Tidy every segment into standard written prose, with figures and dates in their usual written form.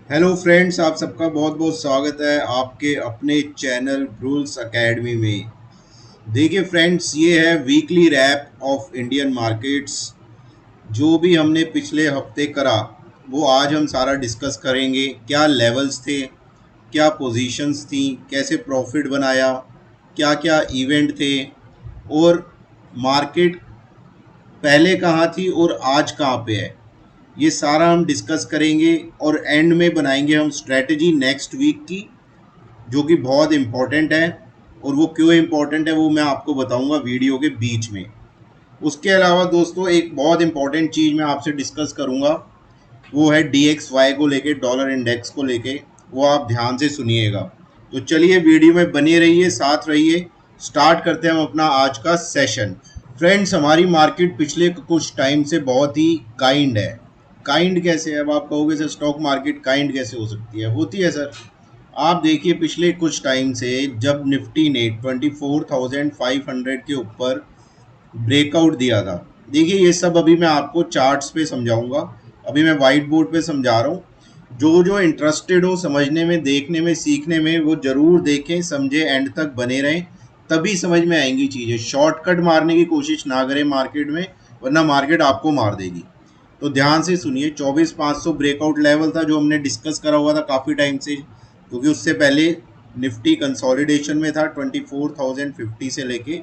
Hello friends, आप सबका बहुत बहुत स्वागत है आपके अपने चैनल ब्रूल्स एकेडमी में। देखिए फ्रेंड्स, ये है weekly wrap of Indian markets. जो भी हमने पिछले हफ्ते करा वो आज हम सारा डिस्कस करेंगे। क्या लेवल्स थे, क्या पोजीशंस थी, कैसे प्रॉफिट बनाया, क्या क्या इवेंट थे, और मार्केट पहले कहाँ थी और आज कहाँ पे है, ये सारा हम डिस्कस करेंगे। और एंड में बनाएंगे हम स्ट्रेटजी नेक्स्ट वीक की, जो कि बहुत इम्पॉर्टेंट है। और वो क्यों इम्पॉर्टेंट है वो मैं आपको बताऊंगा वीडियो के बीच में। उसके अलावा दोस्तों, एक बहुत इम्पॉर्टेंट चीज़ मैं आपसे डिस्कस करूंगा, वो है DXY को लेके, डॉलर इंडेक्स को लेके। वो आप ध्यान से सुनिएगा। तो चलिए वीडियो में बने रहिए, साथ रहिए। स्टार्ट करते हैं हम अपना आज का सेशन। फ्रेंड्स, हमारी मार्केट पिछले कुछ टाइम से बहुत ही काइंड है। काइंड कैसे है? अब आप कहोगे सर, स्टॉक मार्केट काइंड कैसे हो सकती है? होती है सर। आप देखिए, पिछले कुछ टाइम से जब निफ्टी ने 24,500 के ऊपर ब्रेकआउट दिया था, देखिए ये सब अभी मैं आपको चार्ट्स पे समझाऊंगा। अभी मैं वाइट बोर्ड पे समझा रहा हूँ। जो जो इंटरेस्टेड हो समझने में, देखने में, सीखने में, वो ज़रूर देखें, समझे, एंड तक बने रहें, तभी समझ में आएंगी चीज़ें। शॉर्टकट मारने की कोशिश ना करें मार्केट में, वरना मार्केट आपको मार देगी। तो ध्यान से सुनिए। 24,500 ब्रेकआउट लेवल था जो हमने डिस्कस करा हुआ था काफ़ी टाइम से, क्योंकि उससे पहले निफ्टी कंसोलिडेशन में था 24,050 से लेके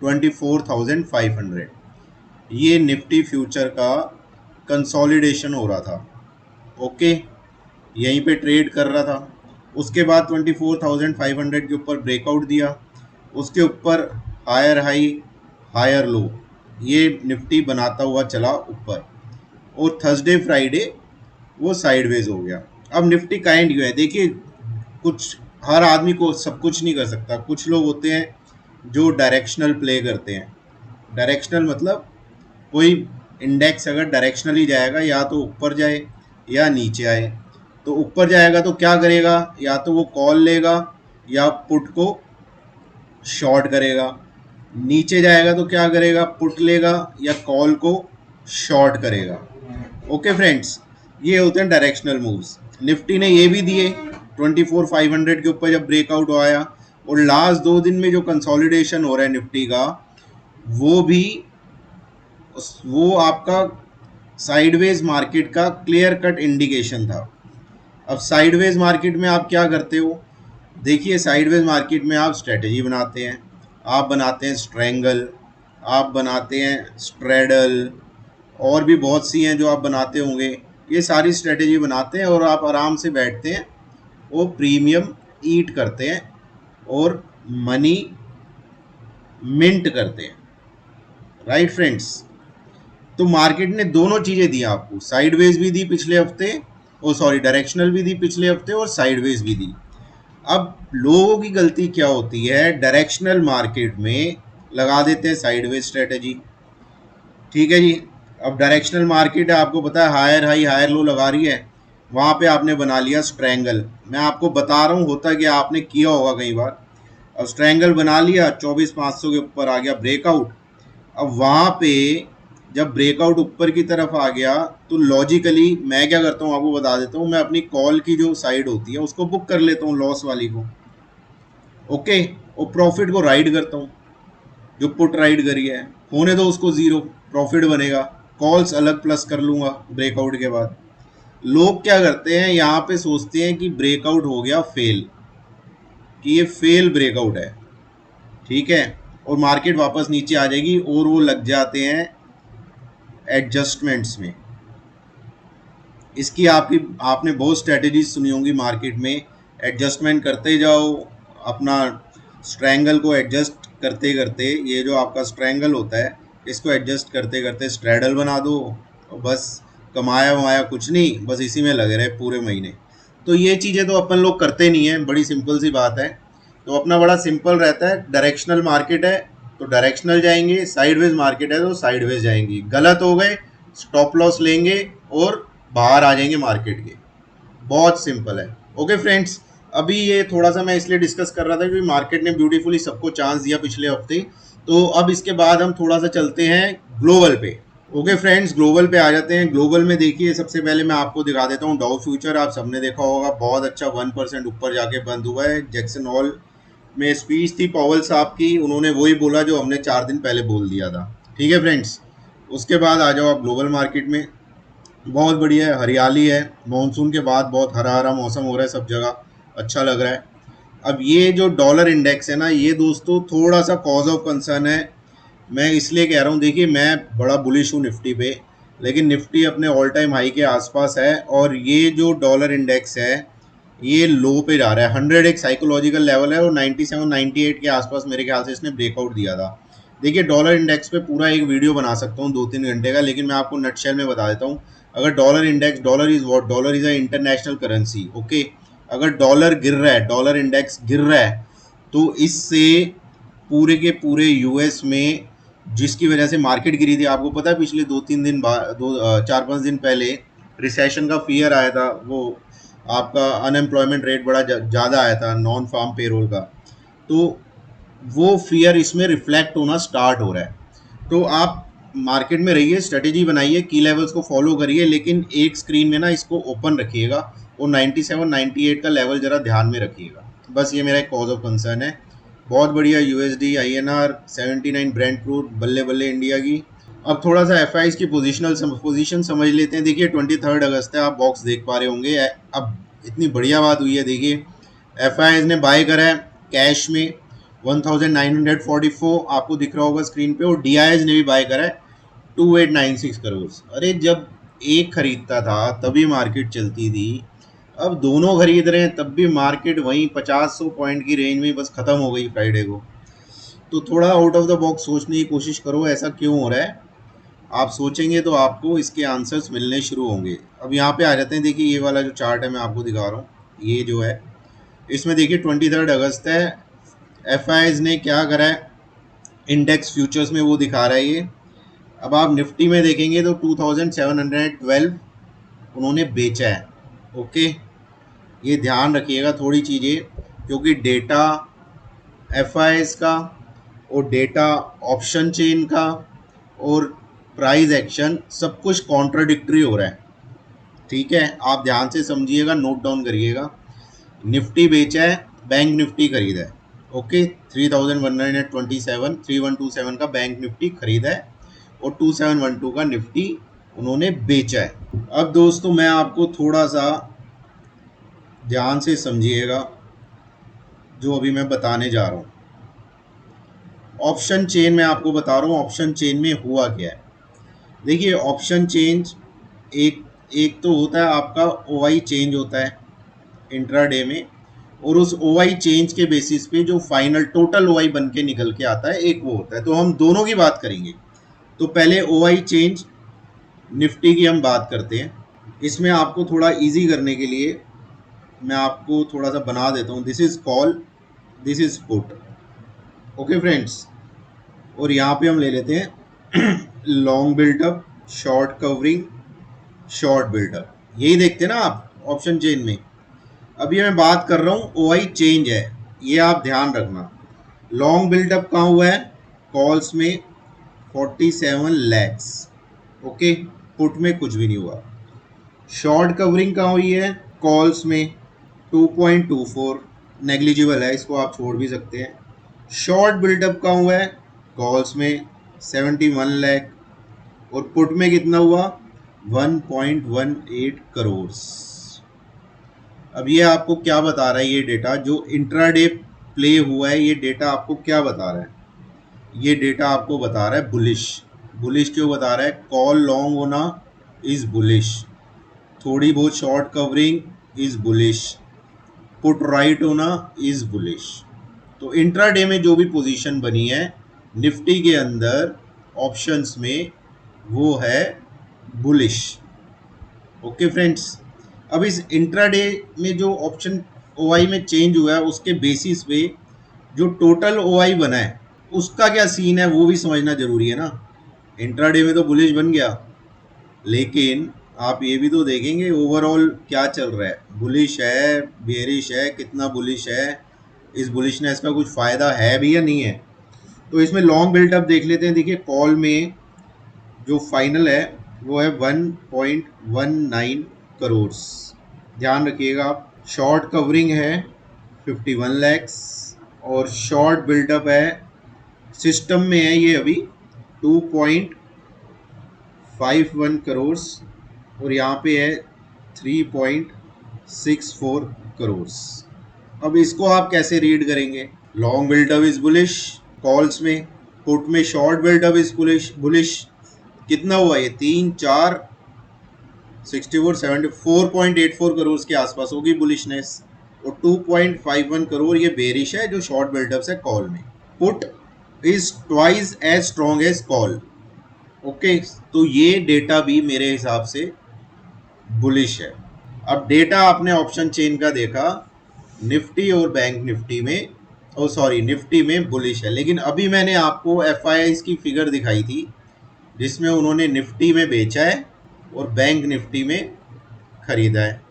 24,500। ये निफ्टी फ्यूचर का कंसोलिडेशन हो रहा था। ओके, यहीं पे ट्रेड कर रहा था। उसके बाद 24,500 के ऊपर ब्रेकआउट दिया, उसके ऊपर हायर हाई हायर लो, ये निफ्टी बनाता हुआ चला ऊपर। और थर्सडे फ्राइडे वो साइडवेज हो गया। अब निफ्टी काइंड क्यों है? देखिए, कुछ हर आदमी को सब कुछ नहीं कर सकता। कुछ लोग होते हैं जो डायरेक्शनल प्ले करते हैं। डायरेक्शनल मतलब कोई इंडेक्स अगर डायरेक्शनली जाएगा, या तो ऊपर जाए या नीचे आए। तो ऊपर जाएगा तो क्या करेगा? या तो वो कॉल लेगा या पुट को शॉर्ट करेगा। नीचे जाएगा तो क्या करेगा? पुट लेगा या कॉल को शॉर्ट करेगा। ओके फ्रेंड्स, ये होते हैं डायरेक्शनल मूव्स। निफ्टी ने ये भी दिए 24,500 के ऊपर जब ब्रेकआउट आया। और लास्ट 2 दिन में जो कंसोलिडेशन हो रहा है निफ्टी का, वो भी वो आपका साइडवेज मार्केट का क्लियर कट इंडिकेशन था। अब साइडवेज मार्केट में आप क्या करते हो? देखिए, साइडवेज मार्केट में आप स्ट्रेटजी बनाते हैं। आप बनाते हैं स्ट्रैंगल, आप बनाते हैं स्ट्रेडल, और भी बहुत सी हैं जो आप बनाते होंगे। ये सारी स्ट्रेटजी बनाते हैं और आप आराम से बैठते हैं, वो प्रीमियम ईट करते हैं और मनी मिंट करते हैं। Right friends? तो मार्केट ने दोनों चीज़ें दी आपको, साइडवेज भी दी पिछले हफ्ते, ओ सॉरी, डायरेक्शनल भी दी पिछले हफ्ते, और साइडवेज भी दी। अब लोगों की गलती क्या होती है? डायरेक्शनल मार्केट में लगा देते हैं साइडवेज स्ट्रेटजी। ठीक है जी। अब डायरेक्शनल मार्केट है, आपको पता है हायर हाई हायर लो लगा रही है, वहाँ पे आपने बना लिया स्ट्रैंगल। मैं आपको बता रहा हूँ, होता कि आपने किया होगा कई बार। अब स्ट्रैंगल बना लिया, 24,500 के ऊपर आ गया ब्रेकआउट। अब वहाँ पे जब ब्रेकआउट ऊपर की तरफ आ गया, तो लॉजिकली मैं क्या करता हूँ आपको बता देता हूँ। मैं अपनी कॉल की जो साइड होती है उसको बुक कर लेता हूँ, लॉस वाली को। ओके, और प्रॉफिट को राइड करता हूँ। जो पुट राइड करी है, होने दो उसको ज़ीरो, प्रॉफिट बनेगा। कॉल्स अलग प्लस कर लूँगा ब्रेकआउट के बाद। लोग क्या करते हैं, यहाँ पे सोचते हैं कि ब्रेकआउट हो गया फेल, कि ये फेल ब्रेकआउट है। ठीक है, और मार्केट वापस नीचे आ जाएगी, और वो लग जाते हैं एडजस्टमेंट्स में। इसकी आपने बहुत स्ट्रेटजीज सुनी होंगी मार्केट में। एडजस्टमेंट करते जाओ, अपना स्ट्रैंगल को एडजस्ट करते करते, ये जो आपका स्ट्रैंगल होता है, इसको एडजस्ट करते करते स्ट्रैडल बना दो, और बस कमाया वमाया कुछ नहीं, बस इसी में लगे रहे पूरे महीने। तो ये चीज़ें तो अपन लोग करते नहीं हैं, बड़ी सिंपल सी बात है। तो अपना बड़ा सिंपल रहता है। डायरेक्शनल मार्केट है तो डायरेक्शनल जाएंगे, साइडवेज मार्केट है तो साइडवेज जाएंगी। गलत हो गए, स्टॉप लॉस लेंगे और बाहर आ जाएंगे मार्केट के। बहुत सिंपल है। ओके फ्रेंड्स, अभी ये थोड़ा सा मैं इसलिए डिस्कस कर रहा था क्योंकि मार्केट ने ब्यूटीफुली सबको चांस दिया पिछले हफ्ते। तो अब इसके बाद हम थोड़ा सा चलते हैं ग्लोबल पे। ओके फ्रेंड्स, ग्लोबल पे आ जाते हैं। ग्लोबल में देखिए, सबसे पहले मैं आपको दिखा देता हूँ डाउ फ्यूचर। आप सबने देखा होगा, बहुत अच्छा 1% ऊपर जाके बंद हुआ है। जैक्सन हॉल में स्पीच थी पॉवेल साहब की, उन्होंने वही बोला जो हमने 4 दिन पहले बोल दिया था। ठीक है फ्रेंड्स, उसके बाद आ जाओ आप ग्लोबल मार्केट में। बहुत बढ़िया है, हरियाली है, मानसून के बाद बहुत हरा हरा मौसम हो रहा है सब जगह, अच्छा लग रहा है। अब ये जो डॉलर इंडेक्स है ना, ये दोस्तों थोड़ा सा कॉज ऑफ कंसर्न है। मैं इसलिए कह रहा हूँ, देखिए मैं बड़ा बुलिश हूँ निफ्टी पे, लेकिन निफ्टी अपने ऑल टाइम हाई के आसपास है, और ये जो डॉलर इंडेक्स है ये लो पे जा रहा है। 100 एक साइकोलॉजिकल लेवल है, और 97 98 के आसपास मेरे ख्याल से इसने ब्रेकआउट दिया था। देखिए डॉलर इंडेक्स पे पूरा एक वीडियो बना सकता हूँ 2-3 घंटे का, लेकिन मैं आपको नटशेल में बता देता हूँ। अगर dollar index, dollar is what, dollar is a international currency, okay. अगर डॉलर गिर रहा है, डॉलर इंडेक्स गिर रहा है, तो इससे पूरे के पूरे यूएस में, जिसकी वजह से मार्केट गिरी थी, आपको पता है पिछले 2-3 दिन बाद, 4-5 दिन पहले रिसेशन का फियर आया था। वो आपका अनएम्प्लॉयमेंट रेट बड़ा ज़्यादा आया था, नॉन फार्म पेरोल का। तो वो फियर इसमें रिफ्लेक्ट होना स्टार्ट हो रहा है। तो आप मार्केट में रहिए, स्ट्रेटेजी बनाइए, की लेवल्स को फॉलो करिए, लेकिन एक स्क्रीन में ना इसको ओपन रखिएगा, और 97 98 का लेवल जरा ध्यान में रखिएगा। बस ये मेरा एक कॉज ऑफ कंसर्न है। बहुत बढ़िया यूएसडी INR 79 ब्रेंट क्रूड, बल्ले बल्ले इंडिया की। अब थोड़ा सा एफ की पोजीशन समझ लेते हैं। देखिए 23 अगस्त है, आप बॉक्स देख पा रहे होंगे। अब इतनी बढ़िया बात हुई है, देखिए एफ ने बाय करा है कैश में 1944, आपको दिख रहा होगा स्क्रीन पे, और डी ने भी बाय करा है 2896 करोड़। अरे जब एक खरीदता था तभी मार्केट चलती थी, अब दोनों खरीद रहे हैं तब भी मार्केट वहीं 50-100 पॉइंट की रेंज में बस खत्म हो गई फ्राइडे को। तो थोड़ा आउट ऑफ द बॉक्स सोचने की कोशिश करो, ऐसा क्यों हो रहा है। आप सोचेंगे तो आपको इसके आंसर्स मिलने शुरू होंगे। अब यहाँ पे आ जाते हैं, देखिए ये वाला जो चार्ट है मैं आपको दिखा रहा हूँ, ये जो है इसमें देखिए 23 अगस्त है। एफ ने क्या करा है इंडेक्स फ्यूचर्स में, वो दिखा रहा है ये। अब आप निफ्टी में देखेंगे तो 2712 उन्होंने बेचा है, ओके। ये ध्यान रखिएगा थोड़ी चीज़ें, क्योंकि डेटा एफ का और डेटा ऑप्शन चेन का और प्राइस एक्शन सब कुछ कॉन्ट्राडिक्टरी हो रहा है। ठीक है, आप ध्यान से समझिएगा, नोट डाउन करिएगा। निफ्टी बेचा है, बैंक निफ्टी खरीदा है, ओके। 3127 का बैंक निफ्टी खरीदा है, और 2712 का निफ्टी उन्होंने बेचा है। अब दोस्तों मैं आपको थोड़ा सा ध्यान से समझिएगा जो अभी मैं बताने जा रहा हूँ। ऑप्शन चेन में आपको बता रहा हूँ, ऑप्शन चेन में हुआ क्या है। देखिए ऑप्शन चेंज एक एक तो होता है आपका OI चेंज होता है इंट्राडे में, और उस OI चेंज के बेसिस पे जो फाइनल टोटल OI बन के निकल के आता है, एक वो होता है। तो हम दोनों की बात करेंगे। तो पहले OI चेंज निफ्टी की हम बात करते हैं। इसमें आपको थोड़ा इजी करने के लिए मैं आपको थोड़ा सा बना देता हूँ। This is call, this is put, okay friends. और यहाँ पे हम ले लेते हैं long buildup, short covering, short buildup, यही देखते हैं ना आप ऑप्शन चेन में। अब ये मैं बात कर रहा हूँ OI चेंज है, ये आप ध्यान रखना। लॉन्ग बिल्डअप कहाँ हुआ है, कॉल्स में 47 लैक्स, ओके। पुट में कुछ भी नहीं हुआ। शॉर्ट कवरिंग कहाँ हुई है, कॉल्स में 2.24, नेग्लिजिबल है, इसको आप छोड़ भी सकते हैं। शॉर्ट बिल्डअप कहाँ हुआ है, कॉल्स में 71 लाख, और पुट में कितना हुआ 1.18 करोड़। अब ये आपको क्या बता रहा है, ये डेटा जो इंट्राडे प्ले हुआ है, ये डेटा आपको क्या बता रहा है, ये डेटा आपको बता रहा है बुलिश। बुलिश क्यों बता रहा है, कॉल लॉन्ग होना इज बुलिश, थोड़ी बहुत short covering is bullish, put right होना इज बुलिश। तो इंट्राडे में जो भी पोजीशन बनी है निफ्टी के अंदर ऑप्शंस में, वो है बुलिश, ओके फ्रेंड्स। अब इस इंट्राडे में जो ऑप्शन OI में चेंज हुआ है, उसके बेसिस पे जो टोटल OI बना है उसका क्या सीन है वो भी समझना जरूरी है ना। इंट्राडे में तो बुलिश बन गया, लेकिन आप ये भी तो देखेंगे ओवरऑल क्या चल रहा है, बुलिश है, बेरिश है, कितना बुलिश है, इस बुलिशनेस का कुछ फ़ायदा है भी या नहीं है। तो इसमें लॉन्ग बिल्टअप देख लेते हैं। देखिए कॉल में जो फाइनल है वो है 1.19 करोड़। ध्यान रखिएगा आप। शॉर्ट कवरिंग है 51 लैक्स और शॉर्ट बिल्डअप है, सिस्टम में है ये अभी 2.51 करोड़ और यहाँ पे है 3.64 करोड़। अब इसको आप कैसे रीड करेंगे? Long buildup is bullish calls में, पुट में शॉर्ट बिल्डअप इज बुलिश। कितना हुआ ये? 4.84 करोड़ के आसपास होगी बुलिशनेस और 2.51 करोड़ ये बेरिश है जो शॉर्ट बिल्डअप है कॉल में। Put is twice as strong as call. Okay, तो ये डेटा भी मेरे हिसाब से बुलिश है। अब डेटा आपने ऑप्शन चेन का देखा, निफ्टी और बैंक निफ्टी में, ओ सॉरी निफ्टी में बुलिश है, लेकिन अभी मैंने आपको एफआईआईज की फिगर दिखाई थी जिसमें उन्होंने निफ्टी में बेचा है और बैंक निफ्टी में खरीदा है।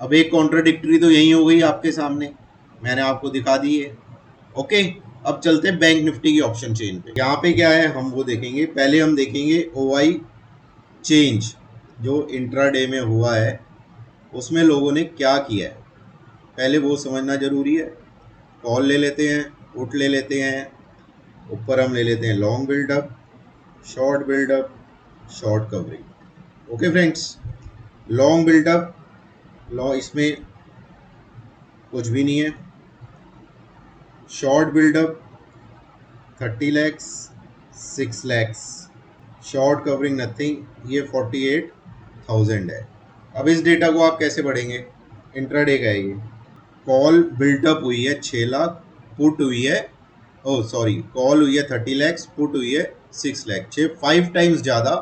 अब एक कॉन्ट्राडिक्टरी तो यही हो गई आपके सामने, मैंने आपको दिखा दी है। ओके, अब चलते हैं बैंक निफ्टी की ऑप्शन चेन पे। यहाँ पे क्या है हम वो देखेंगे। पहले हम देखेंगे ओआई चेंज जो इंट्राडे में हुआ है, उसमें लोगों ने क्या किया है पहले वो समझना जरूरी है। कॉल ले लेते हैं, पुट ले लेते हैं, ऊपर हम ले लेते हैं long buildup, short buildup, short covering. Okay friends, long buildup इसमें कुछ भी नहीं है। Short buildup 30 lakhs 6 lakhs, short covering nothing, ये 48,000 है। अब इस डेटा को आप कैसे पढ़ेंगे? इंट्राडे का है ये। कॉल बिल्डअप हुई है 6 लाख, पुट हुई है कॉल हुई है 30 लैक्स, पुट हुई है 6 लाख, 5 टाइम्स ज़्यादा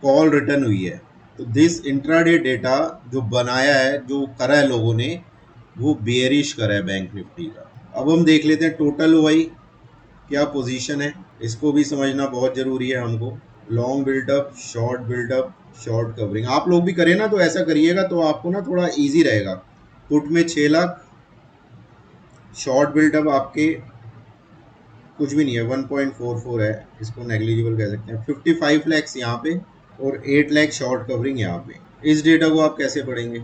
कॉल रिटर्न हुई है। तो दिस इंट्राडे डेटा जो बनाया है, जो करा है लोगों ने, वो बेयरिश करा है बैंक निफ्टी का। अब हम देख लेते हैं टोटल ओआई क्या पोजीशन है, इसको भी समझना बहुत ज़रूरी है हमको। Long buildup, short buildup, short covering आप लोग भी करें ना तो ऐसा करिएगा तो आपको ना थोड़ा इजी रहेगा। पुट में 6 लाख, शॉर्ट बिल्डअप आपके कुछ भी नहीं है 1.44 है, इसको नेग्लिजिबल कह सकते हैं। 55 लैक्स यहाँ पे और 8 लाख शॉर्ट कवरिंग यहाँ पे। इस डेटा को आप कैसे पढ़ेंगे?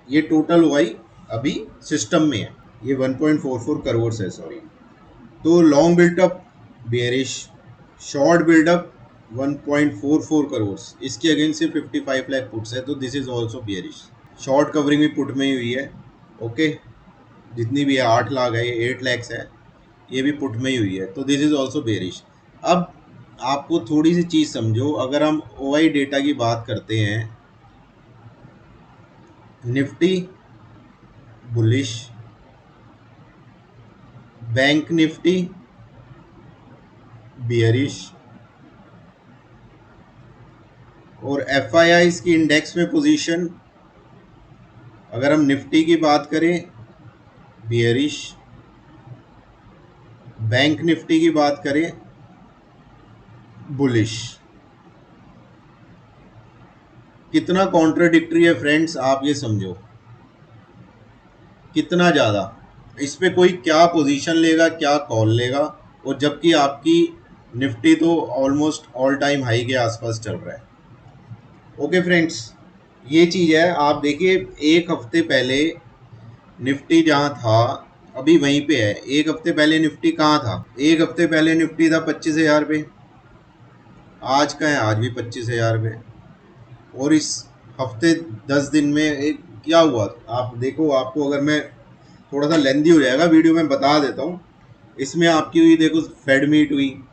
ये टोटल ओआई अभी सिस्टम में है, ये 1.44 करोड़ है सॉरी। तो long buildup bearish, short buildup 1.44 crore, इसके अगेंस्ट से 55 लाख पुट्स है, तो this is also bearish. Short covering भी पुट में ही हुई है। ओके, जितनी भी है 8 लाख है, ये 8 लैक्स है, ये भी पुट में ही हुई है, तो दिस इज ऑल्सो बेयरिश। अब आपको थोड़ी सी चीज़ समझो, अगर हम ओआई डेटा की बात करते हैं, Nifty bullish, bank Nifty bearish और एफआईआईज की इंडेक्स में पोजीशन, अगर हम निफ्टी की बात करें बियरिश, बैंक निफ्टी की बात करें बुलिश। कितना कॉन्ट्राडिक्टरी है फ्रेंड्स, आप ये समझो कितना ज़्यादा। इस पे कोई क्या पोजीशन लेगा, क्या कॉल लेगा, और जबकि आपकी निफ्टी तो ऑलमोस्ट ऑल टाइम हाई के आसपास चल रहा है। ओके फ्रेंड्स, ये चीज़ है। आप देखिए एक हफ्ते पहले निफ्टी जहाँ था अभी वहीं पे है। एक हफ्ते पहले निफ्टी कहाँ था? एक हफ्ते पहले निफ्टी था 25,000 पे, आज का है आज भी 25,000 पे। और इस हफ्ते 10 दिन में एक क्या हुआ आप देखो। आपको अगर मैं थोड़ा सा लेंदी हो जाएगा वीडियो में बता देता हूँ। इसमें आपकी हुई देखो फेड मीट हुई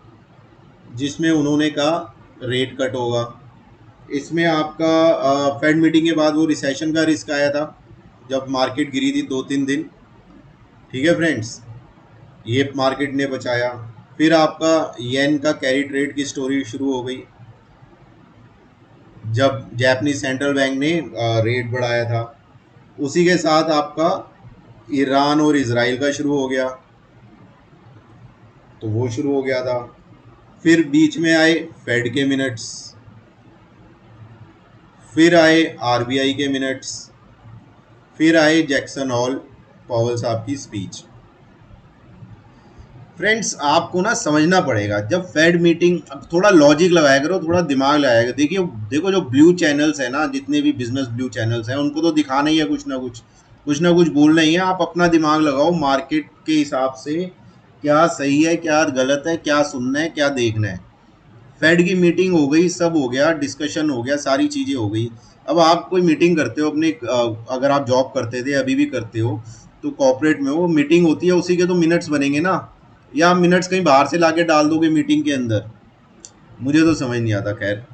जिसमें उन्होंने कहा रेट कट होगा। इसमें आपका फेड मीटिंग के बाद वो रिसेशन का रिस्क आया था जब मार्केट गिरी थी 2-3 दिन। ठीक है फ्रेंड्स, ये मार्केट ने बचाया। फिर आपका येन का कैरी ट्रेड की स्टोरी शुरू हो गई जब जापानीज सेंट्रल बैंक ने रेट बढ़ाया था। उसी के साथ आपका ईरान और इजराइल का शुरू हो गया, तो वो शुरू हो गया था। फिर बीच में आए फेड के मिनट्स, फिर आए आरबीआई के मिनट्स, फिर आए जैक्सन हॉल पावेल साहब की स्पीच। फ्रेंड्स आपको ना समझना पड़ेगा, जब फेड मीटिंग, अब थोड़ा लॉजिक लगाया करो, थोड़ा दिमाग लगाया करो। देखिए देखो, जो ब्लू चैनल्स है ना, जितने भी बिजनेस ब्लू चैनल्स हैं, उनको तो दिखाना ही है कुछ ना कुछ बोलना ही है। आप अपना दिमाग लगाओ मार्केट के हिसाब से, क्या सही है, क्या गलत है, क्या सुनना है, क्या देखना है। फेड की मीटिंग हो गई, सब हो गया, डिस्कशन हो गया, सारी चीज़ें हो गई। अब आप कोई मीटिंग करते हो अपने, अगर आप जॉब करते थे, अभी भी करते हो, तो कॉर्पोरेट में वो मीटिंग होती है, उसी के तो मिनट्स बनेंगे ना, या आप मिनट्स कहीं बाहर से लाके डाल दोगे मीटिंग के अंदर? मुझे तो समझ नहीं आता। खैर,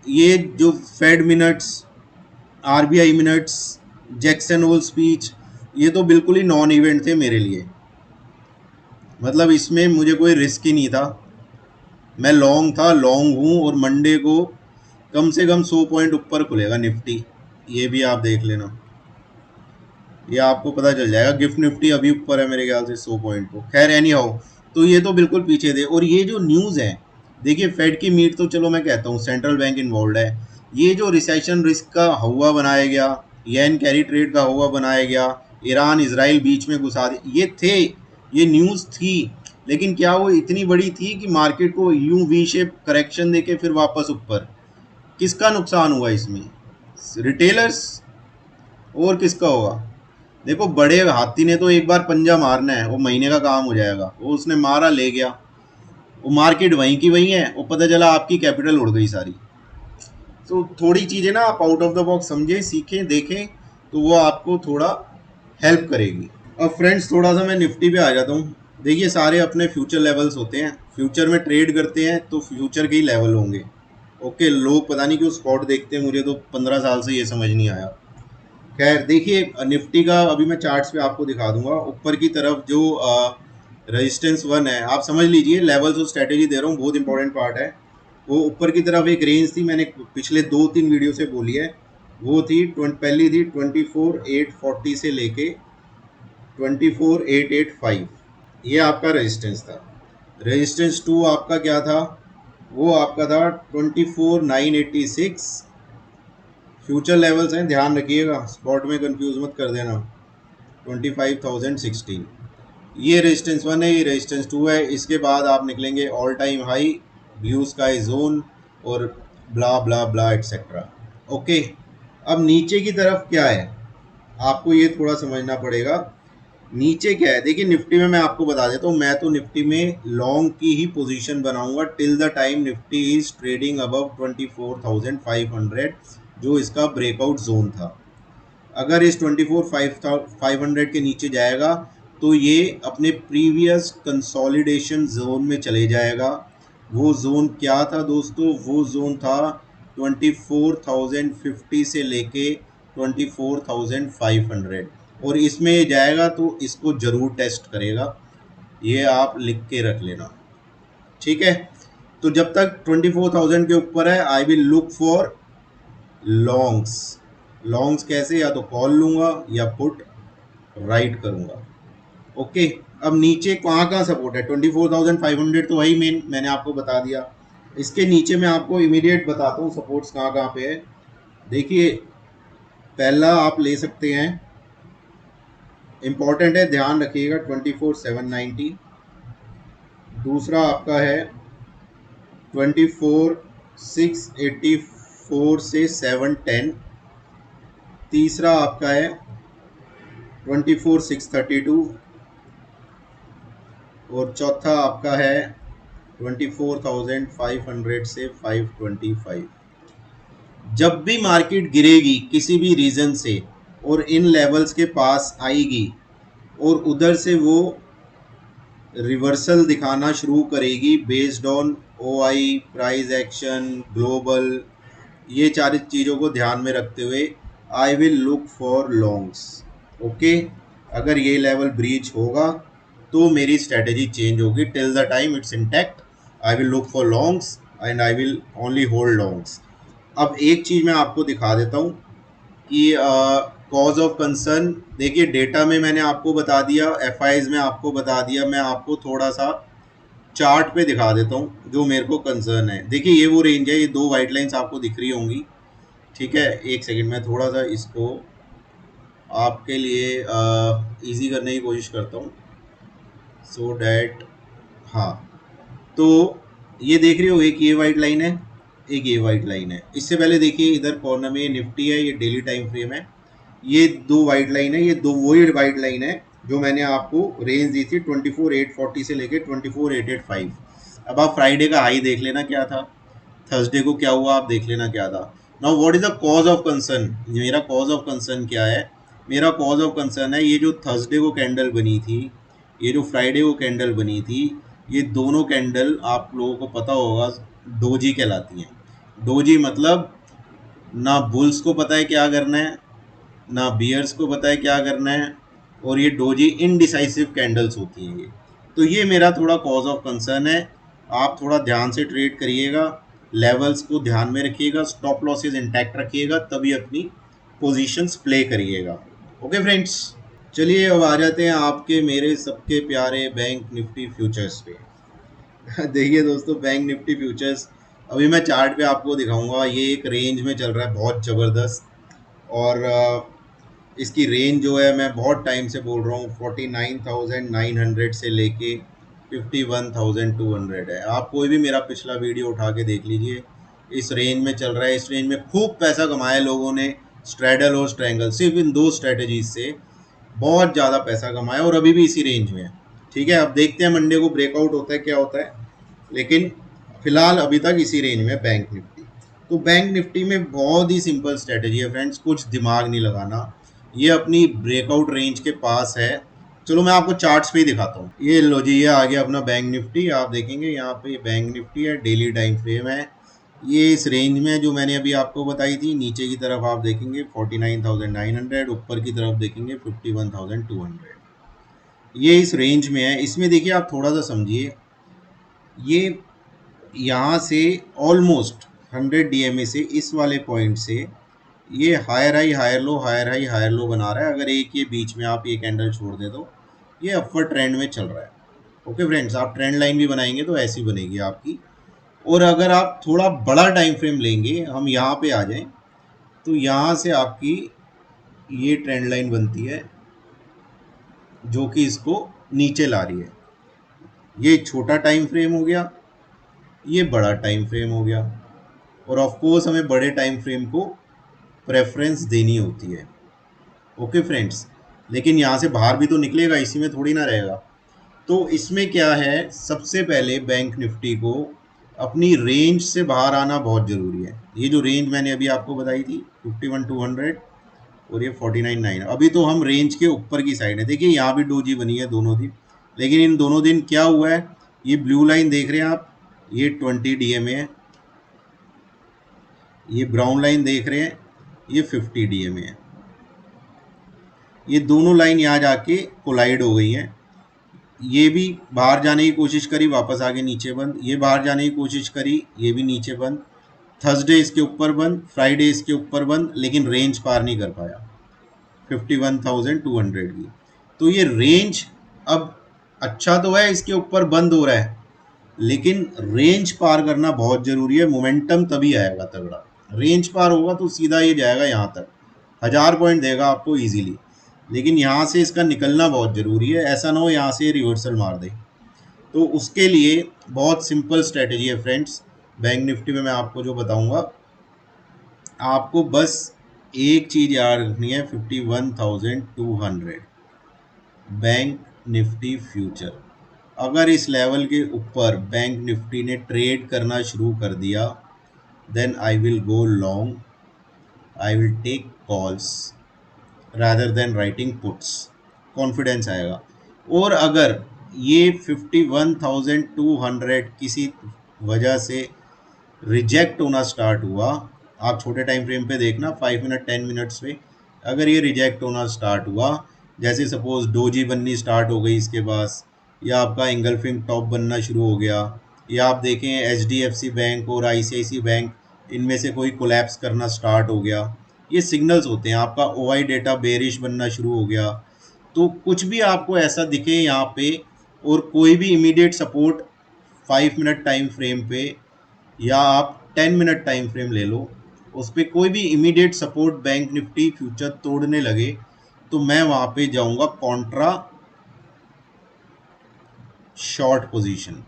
ये जो Fed minutes, RBI minutes, Jackson Hole speech, ये तो बिल्कुल ही नॉन इवेंट थे मेरे लिए। मतलब इसमें मुझे कोई रिस्क ही नहीं था। मैं लॉन्ग था, लॉन्ग हूँ, और मंडे को कम से कम 100 पॉइंट ऊपर खुलेगा निफ्टी। ये भी आप देख लेना, ये आपको पता चल जाएगा। गिफ्ट निफ्टी अभी ऊपर है मेरे ख्याल से 100 पॉइंट को। खैर एनी हाउ, तो ये तो बिल्कुल पीछे थे। और ये जो न्यूज़ है, देखिए फेड की मीट तो चलो मैं कहता हूँ सेंट्रल बैंक इन्वॉल्व है। ये जो रिसेशन रिस्क का हवा बनाया गया, येन कैरी ट्रेड का हवा बनाया गया, ईरान इसराइल बीच में घुसा दिया, ये थे, ये न्यूज़ थी। लेकिन क्या वो इतनी बड़ी थी कि मार्केट को यूं वी शेप करेक्शन देके फिर वापस ऊपर? किसका नुकसान हुआ इसमें? रिटेलर्स, और किसका होगा? देखो, बड़े हाथी ने तो एक बार पंजा मारना है, वो महीने का काम हो जाएगा। वो उसने मारा, ले गया, वो मार्केट वहीं की वहीं है, वो पता चला आपकी कैपिटल उड़ गई सारी। तो थोड़ी चीज़ें ना आप आउट ऑफ द बॉक्स समझें, सीखें, देखें, तो वो आपको थोड़ा हेल्प करेगी। अब फ्रेंड्स थोड़ा सा मैं निफ्टी पे आ जाता हूँ। देखिए सारे अपने फ्यूचर लेवल्स होते हैं, फ्यूचर में ट्रेड करते हैं तो फ्यूचर के ही लेवल होंगे। ओके, लोग पता नहीं क्यों स्पॉट देखते हैं, मुझे तो 15 साल से ये समझ नहीं आया। खैर देखिए, निफ्टी का अभी मैं चार्ट्स पे आपको दिखा दूंगा। ऊपर की तरफ जो रेजिस्टेंस वन है, आप समझ लीजिए, लेवल्स और स्ट्रेटेजी दे रहा हूँ, बहुत इंपॉर्टेंट पार्ट है। वो ऊपर की तरफ एक रेंज थी, मैंने पिछले 2-3 वीडियो से बोली है। वो थी पहली थी 24,840 से लेके 24,885, ये आपका रेजिस्टेंस था। रेजिस्टेंस टू आपका क्या था? वो आपका था 24,986। फ्यूचर लेवल्स हैं, ध्यान रखिएगा, स्पॉट में कंफ्यूज मत कर देना। 25,016, ये रेजिस्टेंस वन है, ये रेजिस्टेंस टू है। इसके बाद आप निकलेंगे all time high, blue sky zone, और ब्ला ब्ला ब्ला एट्सेट्रा। ओके, अब नीचे की तरफ क्या है, आपको ये थोड़ा समझना पड़ेगा। नीचे क्या है, देखिए निफ्टी में मैं आपको बता देता हूँ, मैं तो निफ्टी में लॉन्ग की ही पोजीशन बनाऊंगा till the time Nifty is trading above 24,500, जो इसका ब्रेकआउट जोन था। अगर इस 24,500 के नीचे जाएगा तो ये अपने प्रीवियस कंसोलिडेशन जोन में चले जाएगा। वो जोन क्या था दोस्तों? वो जोन था 24,050 से लेके 24,500, और इसमें ये जाएगा तो इसको ज़रूर टेस्ट करेगा, ये आप लिख के रख लेना, ठीक है? तो जब तक 24,000 के ऊपर है, I will look for longs. Longs कैसे? या तो कॉल लूँगा या पुट राइट करूँगा। ओके, अब नीचे कहाँ कहाँ सपोर्ट है? 24,500 तो वही मेन मैंने आपको बता दिया। इसके नीचे मैं आपको इमीडिएट बताता हूँ सपोर्ट्स कहाँ कहाँ पे है। देखिए, पहला आप ले सकते हैं, इम्पॉर्टेंट है, ध्यान रखिएगा, 24,790। दूसरा आपका है 24,684 से 710। तीसरा आपका है 24,632, और चौथा आपका है 24,500 से 525। जब भी मार्केट गिरेगी किसी भी रीज़न से और इन लेवल्स के पास आएगी, और उधर से वो रिवर्सल दिखाना शुरू करेगी based on OI, price action, global, ये चार चीज़ों को ध्यान में रखते हुए I will look for longs. Okay, अगर ये लेवल ब्रीच होगा तो मेरी स्ट्रेटेजी चेंज होगी। Till the time it's intact, I will look for longs and I will only hold longs. अब एक चीज़ मैं आपको दिखा देता हूँ कि कॉज ऑफ कंसर्न, देखिए डेटा में मैंने आपको बता दिया, एफआईज में आपको बता दिया, मैं आपको थोड़ा सा चार्ट पे दिखा देता हूँ जो मेरे को कंसर्न है। देखिए ये वो रेंज है, ये दो वाइट लाइंस आपको दिख रही होंगी, ठीक है? एक सेकंड, मैं थोड़ा सा इसको आपके लिए इजी करने की कोशिश करता हूँ, सो डैट हाँ, तो ये देख रहे हो, एक ये वाइट लाइन है, एक ये वाइट लाइन है। इससे पहले देखिए इधर कॉर्नर में ये निफ्टी है, ये डेली टाइम फ्रेम है, ये दो वाइट लाइन है, ये दो वही वाइट लाइन है जो मैंने आपको रेंज दी थी 24,840 से लेके 24,885। अब आप फ्राइडे का हाई देख लेना क्या था, थर्सडे को क्या हुआ आप देख लेना क्या था। Now what is the cause of concern, मेरा कॉज ऑफ कंसर्न क्या है, मेरा कॉज ऑफ कंसर्न है ये जो थर्सडे को कैंडल बनी थी, ये जो फ्राइडे को कैंडल बनी थी, ये दोनों कैंडल आप लोगों को पता होगा डोजी कहलाती हैं। डोजी मतलब ना बुल्स को पता है क्या करना है, ना बियर्स को पता है क्या करना है, और ये डोजी इनडिसाइसिव कैंडल्स होती हैं ये। तो ये मेरा थोड़ा कॉज ऑफ कंसर्न है। आप थोड़ा ध्यान से ट्रेड करिएगा, लेवल्स को ध्यान में रखिएगा, स्टॉप लॉसेज इंटैक्ट रखिएगा, तभी अपनी पोजीशंस प्ले करिएगा। ओके फ्रेंड्स, चलिए अब आ जाते हैं आपके मेरे सबके प्यारे बैंक निफ्टी फ्यूचर्स पे। देखिए दोस्तों, बैंक निफ्टी फ्यूचर्स अभी मैं चार्ट पे आपको दिखाऊंगा, ये एक रेंज में चल रहा है बहुत ज़बरदस्त। और इसकी रेंज जो है मैं बहुत टाइम से बोल रहा हूँ 49,900 से लेके 51,200 है। आप कोई भी मेरा पिछला वीडियो उठा के देख लीजिए, इस रेंज में चल रहा है। इस रेंज में खूब पैसा कमाया लोगों ने, स्ट्रैडल और स्ट्रैंगल, सिर्फ इन दो स्ट्रेटजीज से बहुत ज़्यादा पैसा कमाया, और अभी भी इसी रेंज में है। ठीक है, अब देखते हैं मंडे को ब्रेकआउट होता है क्या होता है, लेकिन फिलहाल अभी तक इसी रेंज में बैंक निफ्टी। तो बैंक निफ्टी में बहुत ही सिंपल स्ट्रेटजी है फ्रेंड्स, कुछ दिमाग नहीं लगाना, ये अपनी ब्रेकआउट रेंज के पास है। चलो मैं आपको चार्ट्स पे ही दिखाता हूँ। ये लो जी, ये आ गया अपना बैंक निफ्टी। आप देखेंगे यहाँ पे बैंक निफ्टी है, डेली टाइम फ्रेम है, ये इस रेंज में जो मैंने अभी आपको बताई थी। नीचे की तरफ आप देखेंगे 49,900, ऊपर की तरफ देखेंगे 51,200। ये इस रेंज में है। इसमें देखिए आप थोड़ा सा समझिए, ये यहाँ से ऑलमोस्ट 100 डीएमए से, इस वाले पॉइंट से ये higher high higher low, higher high higher low बना रहा है। अगर एक ये बीच में आप ये कैंडल छोड़ दे तो ये अपवर्ड ट्रेंड में चल रहा है। ओके फ्रेंड्स, आप ट्रेंड लाइन भी बनाएंगे तो ऐसी बनेगी आपकी। और अगर आप थोड़ा बड़ा टाइम फ्रेम लेंगे, हम यहाँ पे आ जाएं, तो यहाँ से आपकी ये ट्रेंड लाइन बनती है जो कि इसको नीचे ला रही है। ये छोटा टाइम फ्रेम हो गया, ये बड़ा टाइम फ्रेम हो गया, और ऑफ कोर्स हमें बड़े टाइम फ्रेम को प्रेफरेंस देनी होती है। ओके फ्रेंड्स, लेकिन यहाँ से बाहर भी तो निकलेगा, इसी में थोड़ी ना रहेगा। तो इसमें क्या है, सबसे पहले बैंक निफ्टी को अपनी रेंज से बाहर आना बहुत ज़रूरी है। ये जो रेंज मैंने अभी आपको बताई थी 51,200 और ये 49,900, अभी तो हम रेंज के ऊपर की साइड है। देखिए यहाँ भी डोजी बनी है दोनों दिन, लेकिन इन दोनों दिन क्या हुआ है, ये ब्लू लाइन देख रहे हैं आप, ये 20 डीएमए है, ये ब्राउन लाइन देख रहे हैं, ये 50 डीएमए है। ये दोनों लाइन यहाँ जाके कोलाइड हो गई हैं। ये भी बाहर जाने की कोशिश करी, वापस आगे नीचे बंद, ये बाहर जाने की कोशिश करी, ये भी नीचे बंद, थर्सडे इसके ऊपर बंद, फ्राइडे इसके ऊपर बंद, लेकिन रेंज पार नहीं कर पाया 51,200 की। तो ये रेंज अब अच्छा तो है, इसके ऊपर बंद हो रहा है, लेकिन रेंज पार करना बहुत ज़रूरी है। मोमेंटम तभी आएगा तगड़ा, रेंज पार होगा तो सीधा ये जाएगा यहाँ तक, 1000 पॉइंट देगा आपको इजीली, लेकिन यहाँ से इसका निकलना बहुत ज़रूरी है, ऐसा ना हो यहाँ से रिवर्सल मार दे। तो उसके लिए बहुत सिंपल स्ट्रेटजी है फ्रेंड्स, बैंक निफ्टी में मैं आपको जो बताऊंगा, आपको बस एक चीज़ याद रखनी है, 51,200 बैंक निफ्टी फ्यूचर। अगर इस लेवल के ऊपर बैंक निफ्टी ने ट्रेड करना शुरू कर दिया, then I will go long, I will take calls rather than writing puts, confidence आएगा। और अगर ये 51,200 किसी वजह से रिजेक्ट होना स्टार्ट हुआ, आप छोटे टाइम फ्रेम पे देखना 5 मिनट 10 मिनट्स पे, अगर ये रिजेक्ट होना स्टार्ट हुआ, जैसे सपोज डोजी बननी स्टार्ट हो गई इसके पास, या आपका इंगल्फिंग टॉप बनना शुरू हो गया, या आप देखें एचडीएफसी बैंक और आईसीआईसी बैंक, इनमें से कोई कोलैप्स करना स्टार्ट हो गया, ये सिग्नल्स होते हैं। आपका ओआई डेटा बेरिश बनना शुरू हो गया, तो कुछ भी आपको ऐसा दिखे यहाँ पे, और कोई भी immediate support 5 minute time frame पे, या आप 10 मिनट टाइम फ्रेम ले लो, उस पर कोई भी immediate support bank Nifty future तोड़ने लगे, तो मैं वहाँ पे जाऊँगा Contra short position.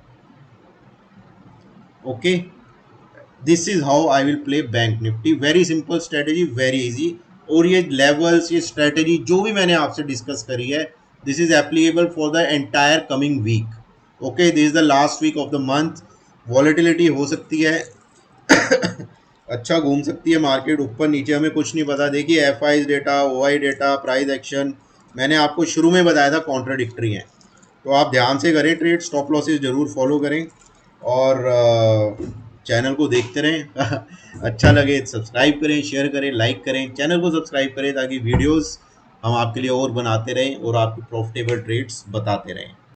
Okay, this is how I will play bank Nifty. Very simple strategy, very easy. और ये लेवल्स, ये स्ट्रेटेजी जो भी मैंने आपसे डिस्कस करी है, this is applicable for the entire coming week. Okay, this is the last week of the month. Volatility हो सकती है अच्छा घूम सकती है मार्केट, ऊपर नीचे, हमें कुछ नहीं पता। देखिए F I data, O I data, price action, मैंने आपको शुरू में बताया था कॉन्ट्राडिक्टरी हैं। तो आप ध्यान से करें ट्रेड, स्टॉप लॉसेस जरूर फॉलो करें और चैनल को देखते रहें अच्छा लगे सब्सक्राइब करें, शेयर करें, लाइक करें, चैनल को सब्सक्राइब करें ताकि वीडियोस हम आपके लिए और बनाते रहें और आपको प्रॉफिटेबल ट्रेड्स बताते रहें।